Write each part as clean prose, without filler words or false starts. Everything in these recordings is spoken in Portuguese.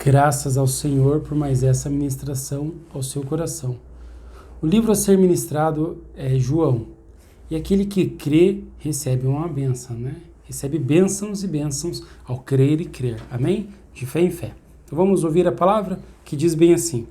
Graças ao Senhor por mais essa ministração ao seu coração. O livro a ser ministrado é João. E aquele que crê recebe uma bênção, né? Recebe bênçãos e bênçãos ao crer e crer. Amém? De fé em fé. Então vamos ouvir a palavra que diz bem assim.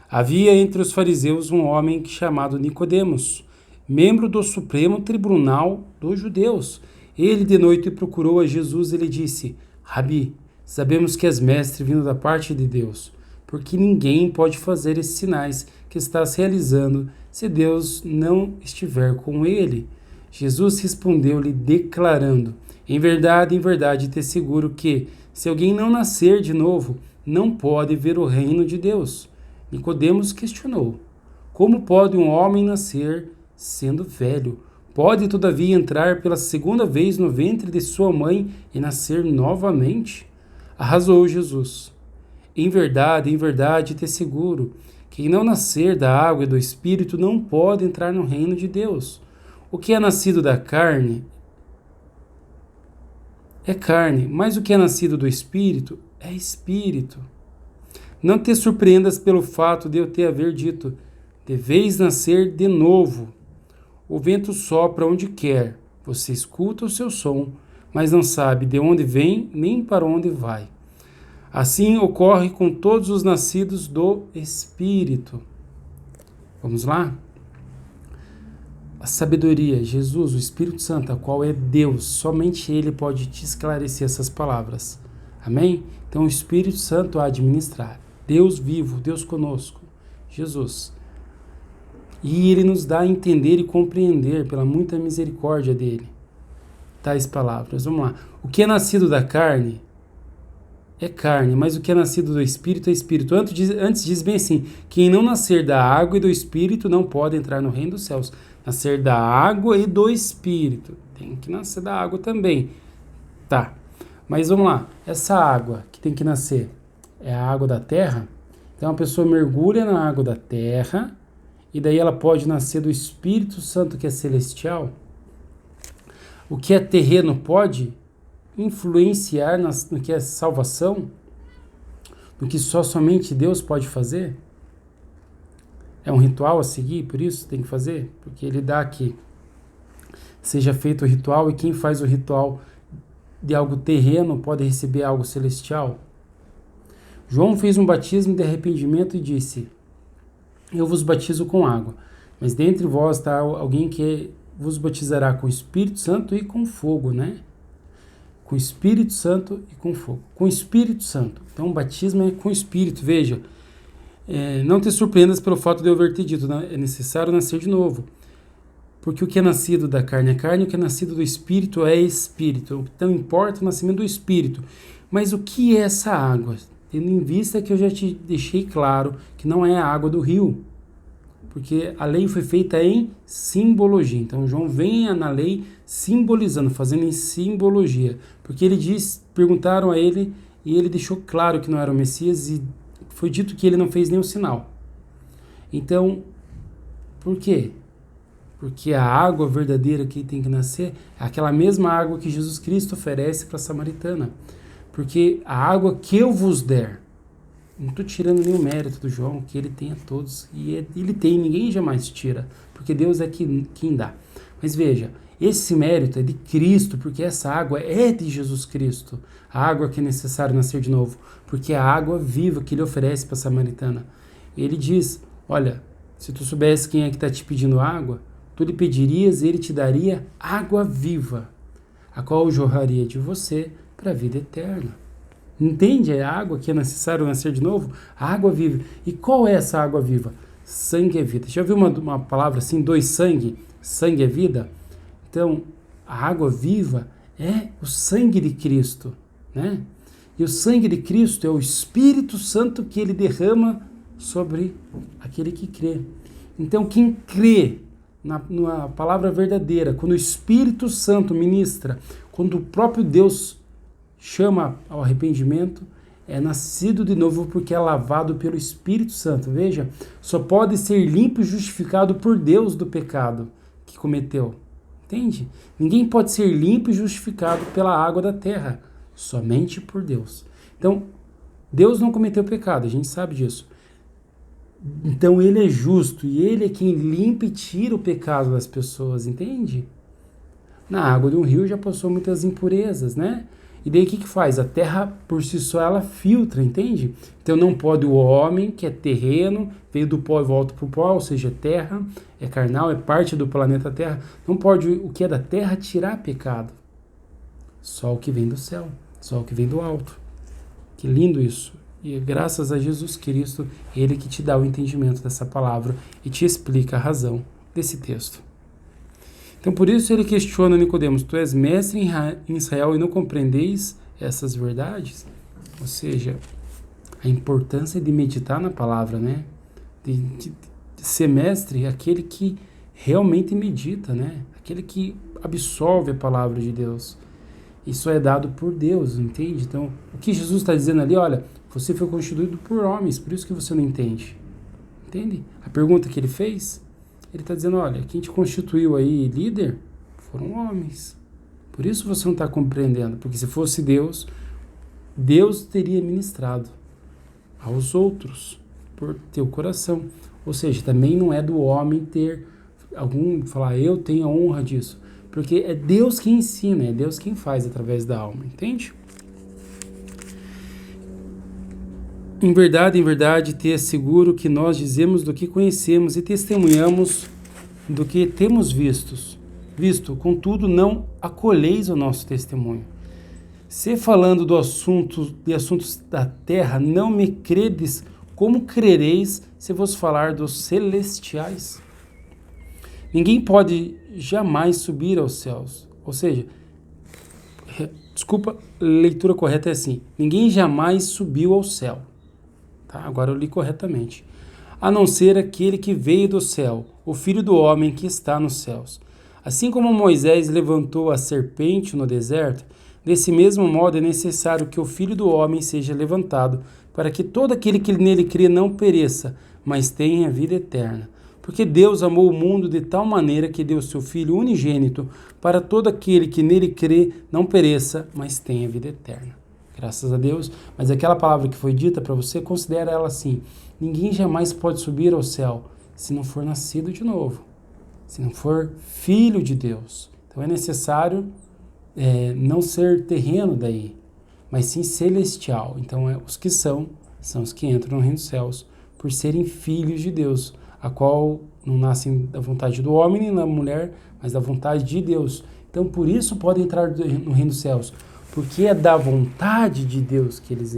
Havia entre os fariseus um homem chamado Nicodemos, membro do Supremo Tribunal dos Judeus. Ele de noite procurou a Jesus e lhe disse: Rabi, sabemos que és mestre vindo da parte de Deus, porque ninguém pode fazer esses sinais que estás realizando se Deus não estiver com ele. Jesus respondeu-lhe declarando: em verdade, te asseguro que, se alguém não nascer de novo, não pode ver o reino de Deus. Nicodemos questionou: como pode um homem nascer sendo velho? Pode, todavia, entrar pela segunda vez no ventre de sua mãe e nascer novamente? Arrasou Jesus: em verdade, te asseguro, quem não nascer da água e do Espírito não pode entrar no reino de Deus. O que é nascido da carne é carne, mas o que é nascido do Espírito é Espírito. Não te surpreendas pelo fato de eu te haver dito: deveis nascer de novo. O vento sopra onde quer, você escuta o seu som, mas não sabe de onde vem nem para onde vai. Assim ocorre com todos os nascidos do Espírito. Vamos lá? A sabedoria, Jesus, o Espírito Santo, a qual é Deus, somente Ele pode te esclarecer essas palavras. Amém? Então o Espírito Santo a administrar. Deus vivo, Deus conosco, Jesus. E Ele nos dá a entender e compreender pela muita misericórdia dEle. Tais palavras, vamos lá. O que é nascido da carne é carne, mas o que é nascido do Espírito é Espírito. Antes diz bem assim: quem não nascer da água e do Espírito não pode entrar no reino dos céus. Nascer da água e do Espírito. Tem que nascer da água também. Tá, mas vamos lá. Essa água que tem que nascer é a água da terra? Então a pessoa mergulha na água da terra e daí ela pode nascer do Espírito Santo, que é celestial. O que é terreno pode influenciar no que é salvação, no que somente Deus pode fazer. É um ritual a seguir, por isso tem que fazer, porque Ele dá que seja feito o ritual, e quem faz o ritual de algo terreno pode receber algo celestial. João fez um batismo de arrependimento e disse: eu vos batizo com água, mas dentre vós está alguém que vos batizará com o Espírito Santo e com fogo, né? Com o Espírito Santo e com fogo. Com o Espírito Santo. Então o batismo é com o Espírito. Veja, não te surpreendas pelo fato de eu haver te dito, né? É necessário nascer de novo. Porque o que é nascido da carne é carne, o que é nascido do Espírito é Espírito. Então importa o nascimento do Espírito. Mas o que é essa água? Tendo em vista que eu já te deixei claro que não é a água do rio. Porque a lei foi feita em simbologia. Então João vem na lei simbolizando, fazendo em simbologia. Porque perguntaram a ele e ele deixou claro que não era o Messias e foi dito que ele não fez nenhum sinal. Então, por quê? Porque a água verdadeira que tem que nascer é aquela mesma água que Jesus Cristo oferece para a samaritana. Porque a água que eu vos der, não estou tirando nenhum mérito do João, que ele tem a todos, e ele tem, ninguém jamais tira, porque Deus é quem dá. Mas veja, esse mérito é de Cristo, porque essa água é de Jesus Cristo, a água que é necessário nascer de novo, porque é a água viva que ele oferece para a samaritana. Ele diz: olha, se tu soubesse quem é que está te pedindo água, tu lhe pedirias e ele te daria água viva, a qual jorraria de você para a vida eterna. Entende? É a água que é necessário nascer de novo? A água viva. E qual é essa água viva? Sangue é vida. Já ouviu uma palavra assim, dois sangue? Sangue é vida? Então, a água viva é o sangue de Cristo, né? E o sangue de Cristo é o Espírito Santo que ele derrama sobre aquele que crê. Então, quem crê na palavra verdadeira, quando o Espírito Santo ministra, quando o próprio Deus chama ao arrependimento, é nascido de novo porque é lavado pelo Espírito Santo. Veja, só pode ser limpo e justificado por Deus do pecado que cometeu. Entende? Ninguém pode ser limpo e justificado pela água da terra, somente por Deus. Então, Deus não cometeu pecado, a gente sabe disso. Então ele é justo e ele é quem limpa e tira o pecado das pessoas, entende? Na água de um rio já passou muitas impurezas, né? E daí o que faz? A terra por si só ela filtra, entende? Então não pode o homem, que é terreno, veio do pó e volta para o pó, ou seja, terra, é carnal, é parte do planeta Terra, não pode o que é da terra tirar pecado. Só o que vem do céu, só o que vem do alto. Que lindo isso. E graças a Jesus Cristo, Ele que te dá o entendimento dessa palavra e te explica a razão desse texto. Então por isso ele questiona Nicodemos, tu és mestre em Israel e não compreendeis essas verdades? Ou seja, a importância de meditar na palavra, né? De ser mestre é aquele que realmente medita, né? Aquele que absorve a palavra de Deus. Isso é dado por Deus, entende? Então, o que Jesus está dizendo ali, olha, você foi constituído por homens, por isso que você não entende. Entende? A pergunta que ele fez, ele está dizendo, olha, quem te constituiu aí líder foram homens. Por isso você não está compreendendo, porque se fosse Deus, Deus teria ministrado aos outros por teu coração. Ou seja, também não é do homem ter falar, eu tenho a honra disso. Porque é Deus quem ensina, é Deus quem faz através da alma, entende? Em verdade, te asseguro que nós dizemos do que conhecemos e testemunhamos do que temos visto. Contudo, não acolheis o nosso testemunho. Se falando de assuntos da terra, não me credes, como crereis se vos falar dos celestiais? Ninguém pode jamais subir aos céus. Ou seja, desculpa, a leitura correta é assim. Ninguém jamais subiu ao céu. Tá? Agora eu li corretamente. A não ser aquele que veio do céu, o Filho do Homem que está nos céus. Assim como Moisés levantou a serpente no deserto, desse mesmo modo é necessário que o Filho do Homem seja levantado, para que todo aquele que nele crê não pereça, mas tenha vida eterna. Porque Deus amou o mundo de tal maneira que deu seu Filho unigênito para todo aquele que nele crê não pereça, mas tenha vida eterna. Graças a Deus. Mas aquela palavra que foi dita para você, considera ela assim. Ninguém jamais pode subir ao céu se não for nascido de novo, se não for filho de Deus. Então é necessário não ser terreno daí, mas sim celestial. Então os que são os que entram no reino dos céus por serem filhos de Deus, a qual não nascem da vontade do homem nem da mulher, mas da vontade de Deus. Então, por isso podem entrar no reino dos céus, porque é da vontade de Deus que eles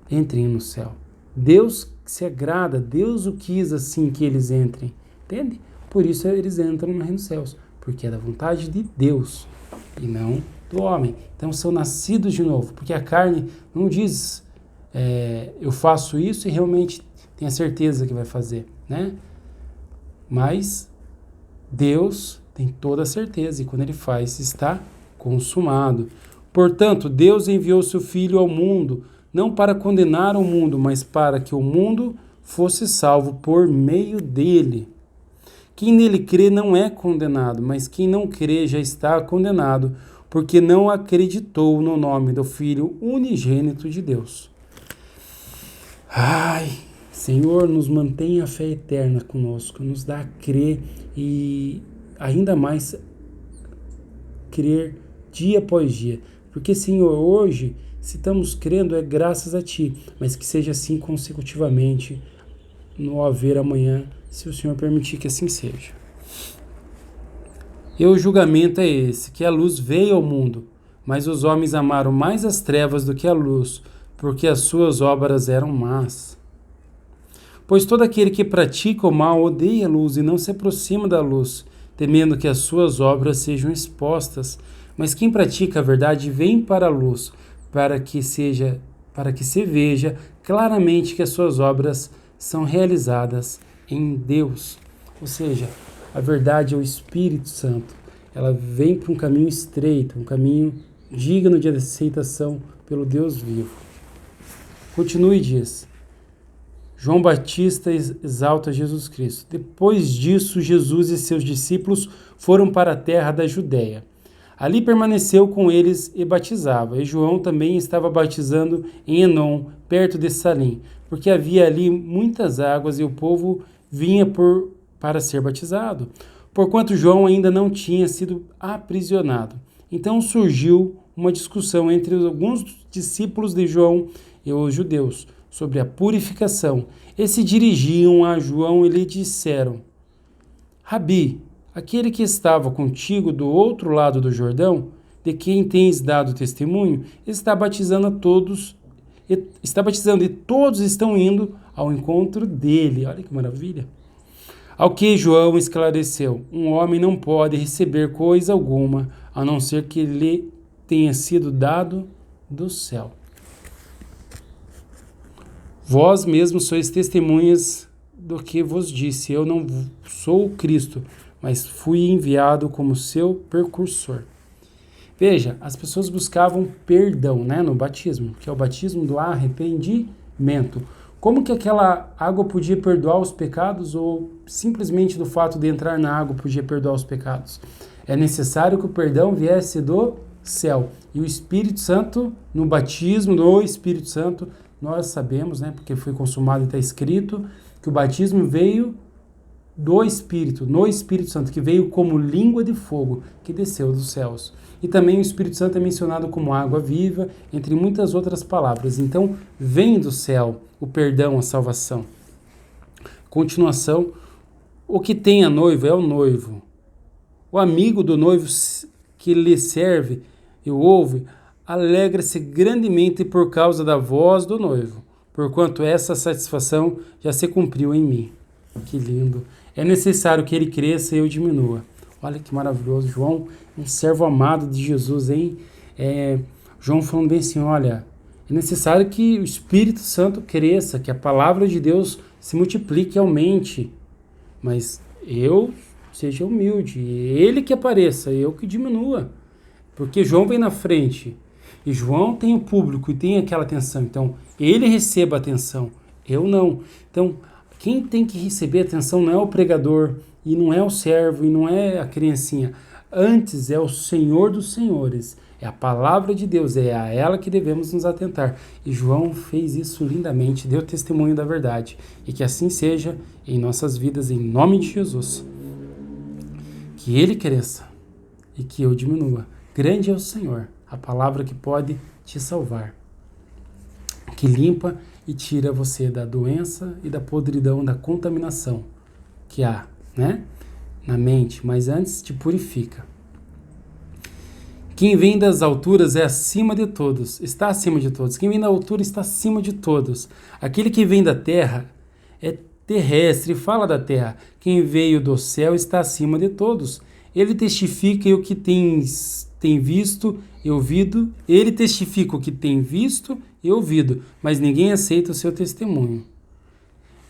entrem no céu. Deus se agrada, Deus o quis assim que eles entrem, entende? Por isso eles entram no reino dos céus, porque é da vontade de Deus e não do homem. Então, são nascidos de novo, porque a carne não diz, eu faço isso e realmente tenha certeza que vai fazer, né? Mas Deus tem toda a certeza e quando Ele faz, está consumado. Portanto, Deus enviou seu Filho ao mundo, não para condenar o mundo, mas para que o mundo fosse salvo por meio dele. Quem nele crê não é condenado, mas quem não crê já está condenado, porque não acreditou no nome do Filho unigênito de Deus. Ai, Senhor, nos mantenha a fé eterna conosco, nos dá a crer e ainda mais crer dia após dia. Porque, Senhor, hoje, se estamos crendo, é graças a Ti, mas que seja assim consecutivamente no haver amanhã, se o Senhor permitir que assim seja. E o julgamento é esse, que a luz veio ao mundo, mas os homens amaram mais as trevas do que a luz, porque as suas obras eram más. Pois todo aquele que pratica o mal odeia a luz e não se aproxima da luz, temendo que as suas obras sejam expostas. Mas quem pratica a verdade vem para a luz, para que se veja claramente que as suas obras são realizadas em Deus. Ou seja, a verdade é o Espírito Santo. Ela vem para um caminho estreito, um caminho digno de aceitação pelo Deus vivo. Continue e diz: João Batista exalta Jesus Cristo. Depois disso, Jesus e seus discípulos foram para a terra da Judéia. Ali permaneceu com eles e batizava. E João também estava batizando em Enom, perto de Salim, porque havia ali muitas águas e o povo vinha para ser batizado, porquanto João ainda não tinha sido aprisionado. Então surgiu uma discussão entre alguns discípulos de João e os judeus sobre a purificação. E se dirigiam a João e lhe disseram: Rabi, aquele que estava contigo do outro lado do Jordão, de quem tens dado testemunho, está batizando e todos estão indo ao encontro dele. Olha que maravilha. Ao que João esclareceu: um homem não pode receber coisa alguma, a não ser que lhe tenha sido dado do céu. Vós mesmos sois testemunhas do que vos disse. Eu não sou o Cristo, mas fui enviado como seu precursor. Veja, as pessoas buscavam perdão, né, no batismo, que é o batismo do arrependimento. Como que aquela água podia perdoar os pecados, ou simplesmente do fato de entrar na água podia perdoar os pecados? É necessário que o perdão viesse do céu. E o Espírito Santo, no batismo do Espírito Santo, nós sabemos, né, porque foi consumado e está escrito, que o batismo veio do Espírito, no Espírito Santo, que veio como língua de fogo, que desceu dos céus. E também o Espírito Santo é mencionado como água viva, entre muitas outras palavras. Então, vem do céu o perdão, a salvação. Continuação, o que tem a noiva é o noivo. O amigo do noivo que lhe serve e o ouve, alegra-se grandemente por causa da voz do noivo, porquanto essa satisfação já se cumpriu em mim. Que lindo! É necessário que ele cresça e eu diminua. Olha que maravilhoso, João, um servo amado de Jesus, hein? João falando bem assim, olha, é necessário que o Espírito Santo cresça, que a palavra de Deus se multiplique e aumente, mas eu seja humilde, ele que apareça, eu que diminua, porque João vem na frente, e João tem o público e tem aquela atenção, então ele receba a atenção, eu não. Então, quem tem que receber atenção não é o pregador, e não é o servo, e não é a criancinha. Antes é o Senhor dos Senhores, é a palavra de Deus, é a ela que devemos nos atentar. E João fez isso lindamente, deu testemunho da verdade. E que assim seja em nossas vidas, em nome de Jesus. Que ele cresça e que eu diminua. Grande é o Senhor, a palavra que pode te salvar, que limpa e tira você da doença e da podridão, da contaminação que há, né, na mente, mas antes te purifica. Quem vem das alturas é acima de todos, está acima de todos. Quem vem da altura está acima de todos. Aquele que vem da terra é terrestre, fala da terra. Quem veio do céu está acima de todos. Ele testifica o que tem visto e ouvido. Ele testifica o que tem visto e ouvido, mas ninguém aceita o seu testemunho.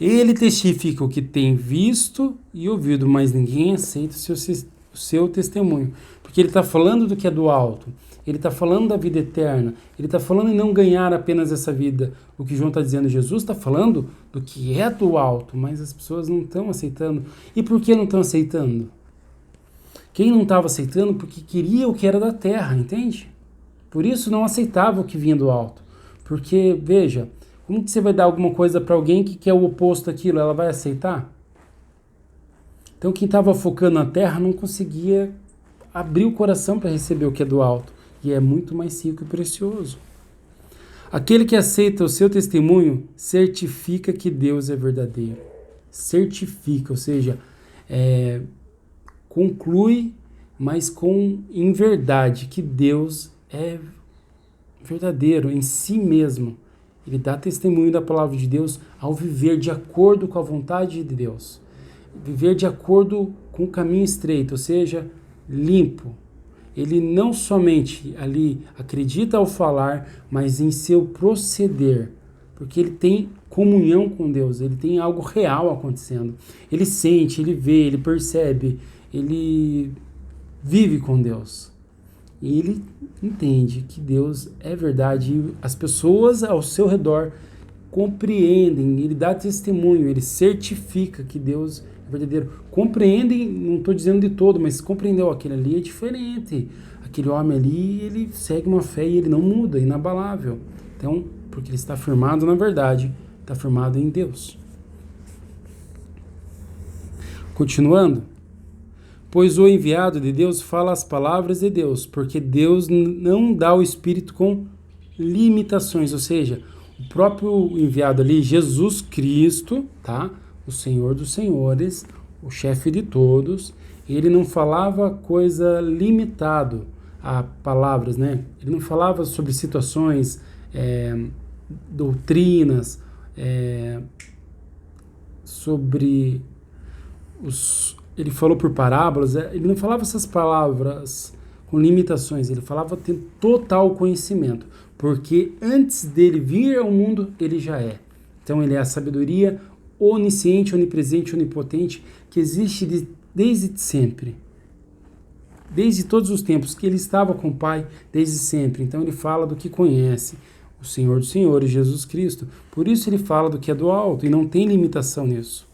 Ele testifica o que tem visto e ouvido, mas ninguém aceita o seu testemunho. Porque ele está falando do que é do alto, ele está falando da vida eterna, ele está falando em não ganhar apenas essa vida. O que João está dizendo, Jesus está falando do que é do alto, mas as pessoas não estão aceitando. E por que não estão aceitando? Quem não estava aceitando porque queria o que era da terra, entende? Por isso não aceitava o que vinha do alto. Porque, veja, como que você vai dar alguma coisa para alguém que quer o oposto daquilo? Ela vai aceitar? Então quem estava focando na terra não conseguia abrir o coração para receber o que é do alto. E é muito mais rico e precioso. Aquele que aceita o seu testemunho certifica que Deus é verdadeiro. Certifica, ou seja, conclui, mas em verdade, que Deus é verdadeiro em si mesmo. Ele dá testemunho da palavra de Deus ao viver de acordo com a vontade de Deus. Viver de acordo com o caminho estreito, ou seja, limpo. Ele não somente ali acredita ao falar, mas em seu proceder, porque ele tem comunhão com Deus, ele tem algo real acontecendo. Ele sente, ele vê, ele percebe, ele vive com Deus. E ele entende que Deus é verdade e as pessoas ao seu redor compreendem, ele dá testemunho, ele certifica que Deus é verdadeiro. Compreendem, não estou dizendo de todo, mas compreendeu, aquele ali é diferente, aquele homem ali, ele segue uma fé e ele não muda, inabalável. Então, porque ele está firmado na verdade, está firmado em Deus. Continuando. Pois o enviado de Deus fala as palavras de Deus, porque Deus não dá o Espírito com limitações, ou seja, o próprio enviado ali, Jesus Cristo, tá? O Senhor dos Senhores, o chefe de todos, ele não falava coisa limitado a palavras, né? Ele não falava sobre situações, doutrinas, sobre ele falou por parábolas, ele não falava essas palavras com limitações, ele falava tendo total conhecimento, porque antes dele vir ao mundo, ele já é. Então ele é a sabedoria onisciente, onipresente, onipotente, que existe desde sempre. Desde todos os tempos, que ele estava com o Pai, desde sempre. Então ele fala do que conhece, o Senhor dos Senhores, Jesus Cristo. Por isso ele fala do que é do alto, e não tem limitação nisso.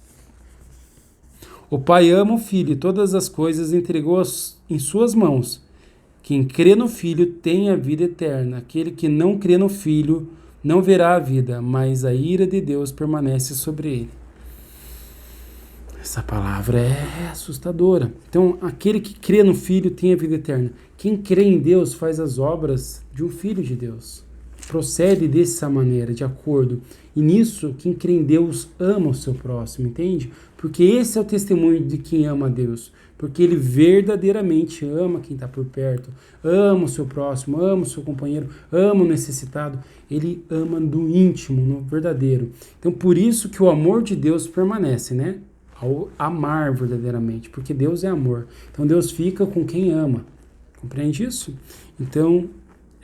O Pai ama o Filho e todas as coisas entregou em suas mãos. Quem crê no Filho tem a vida eterna. Aquele que não crê no Filho não verá a vida, mas a ira de Deus permanece sobre ele. Essa palavra é assustadora. Então, aquele que crê no Filho tem a vida eterna. Quem crê em Deus faz as obras de um Filho de Deus. Procede dessa maneira, de acordo. E nisso, quem crê em Deus ama o seu próximo, entende? Porque esse é o testemunho de quem ama a Deus. Porque ele verdadeiramente ama quem está por perto, ama o seu próximo, ama o seu companheiro, ama o necessitado. Ele ama do íntimo, no verdadeiro. Então, por isso que o amor de Deus permanece, né? Ao amar verdadeiramente, porque Deus é amor. Então, Deus fica com quem ama. Compreende isso? Então,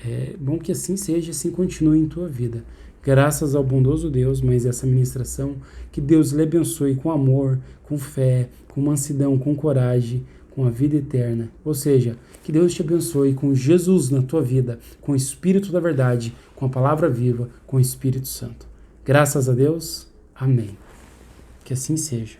é bom que assim seja, assim continue em tua vida. Graças ao bondoso Deus, mas essa ministração, que Deus lhe abençoe com amor, com fé, com mansidão, com coragem, com a vida eterna. Ou seja, que Deus te abençoe com Jesus na tua vida, com o Espírito da verdade, com a palavra viva, com o Espírito Santo. Graças a Deus. Amém. Que assim seja.